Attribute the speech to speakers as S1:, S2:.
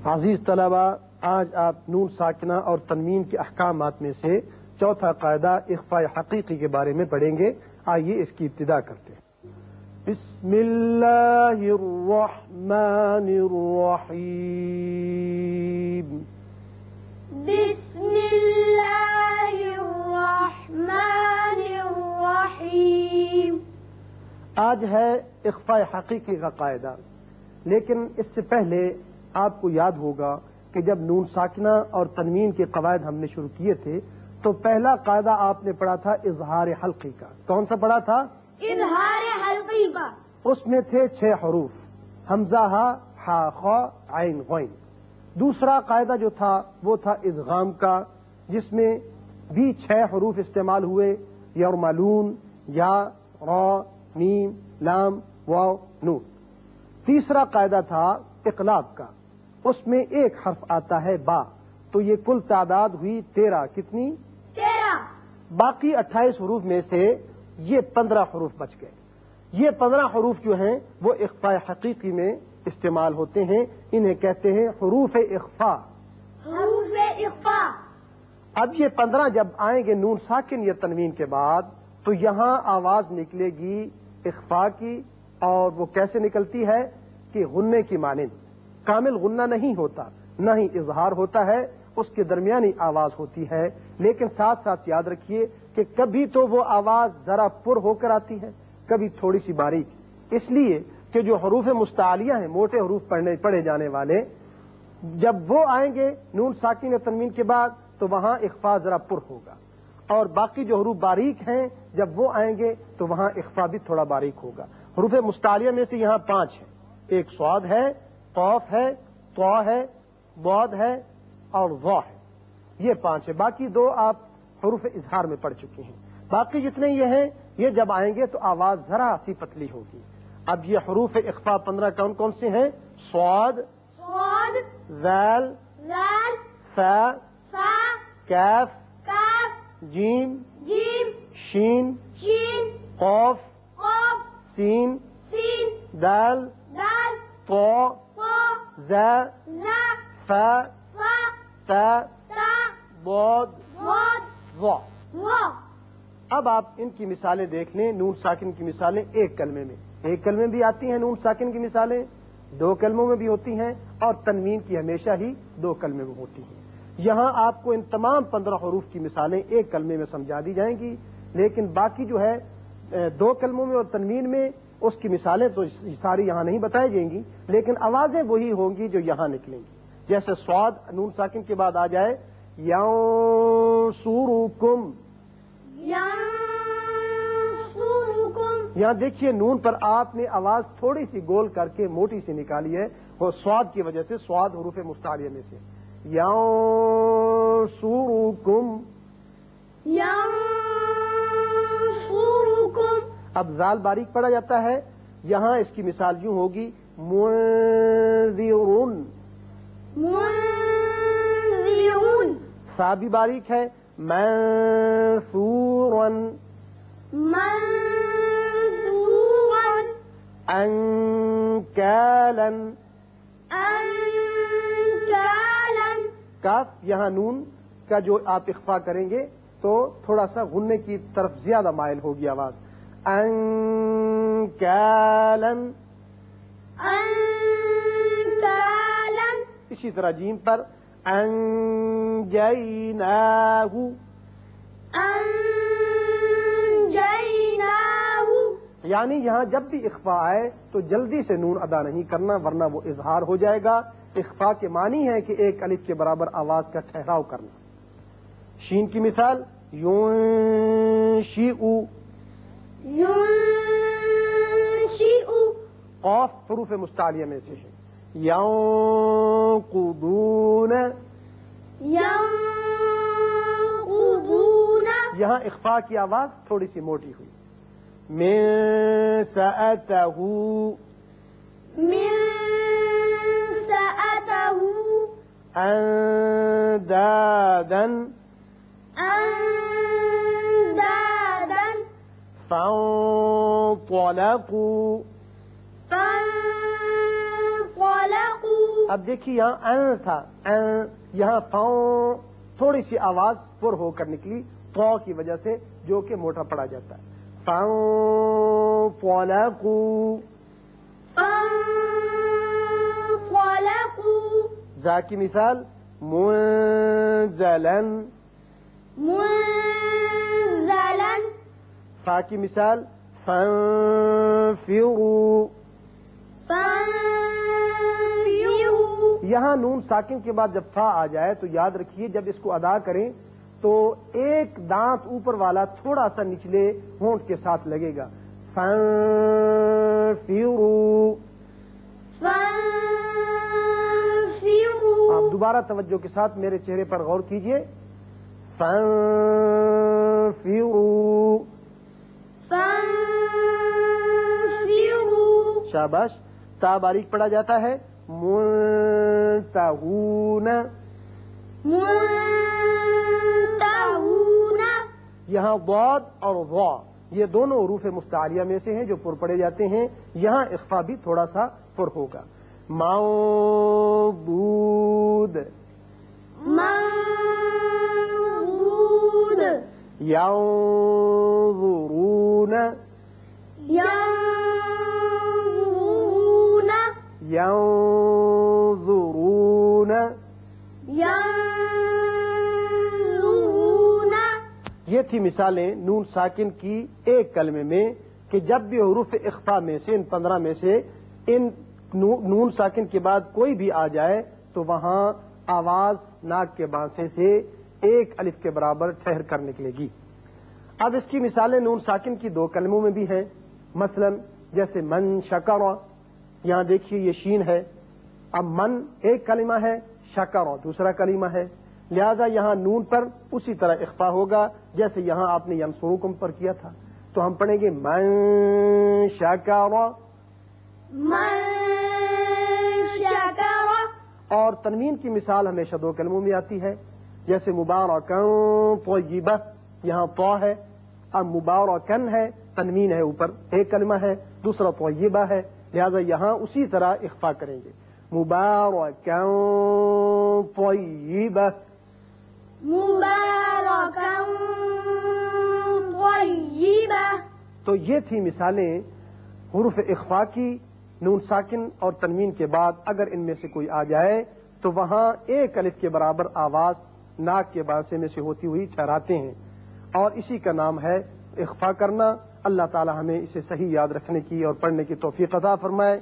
S1: عزیز طلبہ، آج آپ نون ساکنہ اور تنوین کے احکامات میں سے چوتھا قاعدہ اخفاء حقیقی کے بارے میں پڑھیں گے۔ آئیے اس کی ابتدا کرتے ہیں۔ بسم اللہ الرحمن الرحیم۔
S2: بسم اللہ الرحمن الرحیم۔
S1: آج ہے اخفاء حقیقی کا قاعدہ، لیکن اس سے پہلے آپ کو یاد ہوگا کہ جب نون ساکنہ اور تنوین کے قواعد ہم نے شروع کیے تھے تو پہلا قاعدہ آپ نے پڑھا تھا اظہار حلقی کا۔ کون سا پڑھا تھا؟
S2: اظہار حلقی کا۔
S1: اس میں تھے 6 حروف، حمزہ، ہا، حا، خا، عین، غین۔ دوسرا قاعدہ جو تھا وہ تھا ادغام کا، جس میں بھی 6 حروف استعمال ہوئے، یرملون، یا، را، میم، لام، واو، نون۔ تیسرا قاعدہ تھا اقلاب کا، اس میں ایک حرف آتا ہے با، تو یہ کل تعداد ہوئی 13۔ کتنی؟
S2: 13۔
S1: باقی 28 حروف میں سے یہ 15 حروف بچ گئے۔ یہ 15 حروف جو ہیں وہ اخفاء حقیقی میں استعمال ہوتے ہیں، انہیں کہتے ہیں حروف اخفاء۔
S2: حروف اخفاء۔
S1: اب یہ 15 جب آئیں گے نون ساکن یا تنوین کے بعد تو یہاں آواز نکلے گی اخفاء کی، اور وہ کیسے نکلتی ہے کہ غنے کی مانند۔ کامل غنہ نہیں ہوتا، نہ ہی اظہار ہوتا ہے، اس کے درمیانی آواز ہوتی ہے، لیکن ساتھ ساتھ یاد رکھیے کہ کبھی تو وہ آواز ذرا پر ہو کر آتی ہے، کبھی تھوڑی سی باریک، اس لیے کہ جو حروف مستعلیہ ہیں، موٹے حروف پڑھے جانے والے، جب وہ آئیں گے نون ساکن یا تنوین کے بعد تو وہاں اخفاء ذرا پر ہوگا، اور باقی جو حروف باریک ہیں جب وہ آئیں گے تو وہاں اخفاء بھی تھوڑا باریک ہوگا۔ حروف مستعلیہ میں سے یہاں 5 ہیں، ایک صاد ہے، قاف ہے، طا ہے، ضاد ہے اور ظا ہے، یہ 5 ہے۔ باقی 2 آپ حروف اظہار میں پڑھ چکے ہیں۔ باقی جتنے یہ ہیں یہ جب آئیں گے تو آواز ذرا سی پتلی ہوگی۔ اب یہ حروف اخفاء 15 کون کون سے ہیں؟ صاد،
S2: صاد،
S1: ذال،
S2: ذال،
S1: فا،
S2: فا،
S1: کاف،
S2: کاف،
S1: جیم،
S2: جیم،
S1: شین،
S2: شین،
S1: قاف،
S2: قاف،
S1: سین،
S2: سین،
S1: دال،
S2: دال،
S1: طا،
S2: طا،
S1: زا،
S2: زا،
S1: فا،
S2: فا،
S1: تا،
S2: تا،
S1: ضاد،
S2: ضاد،
S1: ظا۔
S2: وا۔
S1: اب آپ ان کی مثالیں دیکھ لیں، نون ساکن کی مثالیں ایک کلمے میں، ایک کلمے بھی آتی ہیں نون ساکن کی مثالیں، 2 کلموں میں بھی ہوتی ہیں، اور تنوین کی ہمیشہ ہی 2 کلمے میں ہوتی ہیں۔ یہاں آپ کو ان تمام 15 حروف کی مثالیں ایک کلمے میں سمجھا دی جائیں گی، لیکن باقی جو ہے 2 کلموں میں اور تنوین میں اس کی مثالیں تو ساری یہاں نہیں بتائی جائیں گی، لیکن آوازیں وہی ہوں گی جو یہاں نکلیں گی۔ جیسے صاد نون ساکن کے بعد آ جائے ینصرکم،
S2: ینصرکم۔
S1: یہاں دیکھیے نون پر آپ نے آواز تھوڑی سی گول کر کے موٹی سی نکالی ہے، وہ صاد کی وجہ سے، صاد حروف مستعلیہ میں سے، ینصرکم۔
S2: ینصرکم۔
S1: اب زال باریک پڑا جاتا ہے، یہاں اس کی مثال یوں ہوگی منذرون۔
S2: منذرون۔
S1: سا بھی باریک ہے، منصورن۔
S2: منصورن۔
S1: انکالن۔
S2: انکالن۔
S1: کاف، یہاں نون کا جو آپ اخفاء کریں گے تو تھوڑا سا غننے کی طرف زیادہ مائل ہوگی آواز، انکالن۔
S2: انکالن۔
S1: اسی طرح جیم پر انجیناہ،
S2: انجیناہ۔
S1: یعنی یہاں جب بھی اخفاء آئے تو جلدی سے نون ادا نہیں کرنا ورنہ وہ اظہار ہو جائے گا۔ اخفاء کے معنی ہے کہ ایک الف کے برابر آواز کا ٹھہراؤ کرنا۔ شین کی مثال ينشئ۔
S2: ينشئ۔
S1: قاف حروف مستعلیہ میں سے ہے، ينقضون۔
S2: ينقضون۔
S1: یہاں اخفاء کی آواز تھوڑی سی موٹی ہوئی، من سأته۔
S2: من سأته۔
S1: اندادا۔
S2: اندادا۔
S1: فانطلقوا۔
S2: فانطلقوا۔
S1: اب دیکھیے یہاں ان تھا، یہاں فاؤں تھوڑی سی آواز پر ہو کر نکلی تو کی وجہ سے، جو کہ موٹا پڑا جاتا ہے. فانطلقوا،
S2: فانطلقوا،
S1: زا کی مثال منزلا،
S2: منزلا،
S1: فا کی مثال فانفروا.
S2: فانفروا.
S1: یہاں نون ساکن کے بعد جب فا آ جائے تو یاد رکھیے جب اس کو ادا کریں تو ایک دانت اوپر والا تھوڑا سا نچلے ہونٹ کے ساتھ لگے گا. فانفروا.
S2: فانفروا.
S1: آپ دوبارہ توجہ کے ساتھ میرے چہرے پر غور کیجئے. فانفروا.
S2: فانفروا.
S1: شاباش. تا باریک پڑا جاتا ہے. منتہون،
S2: منتہون.
S1: یہاں ضاد اور ضا یہ دونوں حروف مستعلیہ میں سے ہیں جو پر پڑے جاتے ہیں. یہاں اخفا بھی تھوڑا سا پر ہوگا. معبود،
S2: معبود.
S1: ينظرون،
S2: ينظرون،
S1: ينظرون.
S2: ينظرون.
S1: یہ تھی مثالیں نون ساکن کی ایک کلمے میں کہ جب بھی حروف اخفا میں سے ان 15 میں سے ان نون ساکن کے بعد کوئی بھی آ جائے تو وہاں آواز ناک کے بانسے سے ایک الف کے برابر ٹھہر کر نکلے گی. اب اس کی مثالیں نون ساکن کی 2 کلموں میں بھی ہیں. مثلا جیسے من شکر، یہاں دیکھیے یہ شین ہے. اب من ایک کلمہ ہے، شکر دوسرا کلمہ ہے، لہذا یہاں نون پر اسی طرح اخفا ہوگا جیسے یہاں آپ نے ینصرکم پر کیا تھا. تو ہم پڑھیں گے من شکر.
S2: من شکر.
S1: اور تنوین کی مثال ہمیشہ 2 کلموں میں آتی ہے. جیسے مبارکن طیبہ، یہاں طا ہے. اب مبارکن ہے، تنوین ہے اوپر، ایک کلمہ ہے، دوسرا طیبہ ہے، لہذا یہاں اسی طرح اخفا کریں گے. مبارکن طیبہ.
S2: مبارکن طیبہ.
S1: تو یہ تھی مثالیں حروف اخفا کی. نون ساکن اور تنوین کے بعد اگر ان میں سے کوئی آ جائے تو وہاں ایک الف کے برابر آواز ناک کے بانسے میں سے ہوتی ہوئی ٹھہراتے ہیں، اور اسی کا نام ہے اخفا کرنا. اللہ تعالی ہمیں اسے صحیح یاد رکھنے کی اور پڑھنے کی توفیق عطا فرمائے.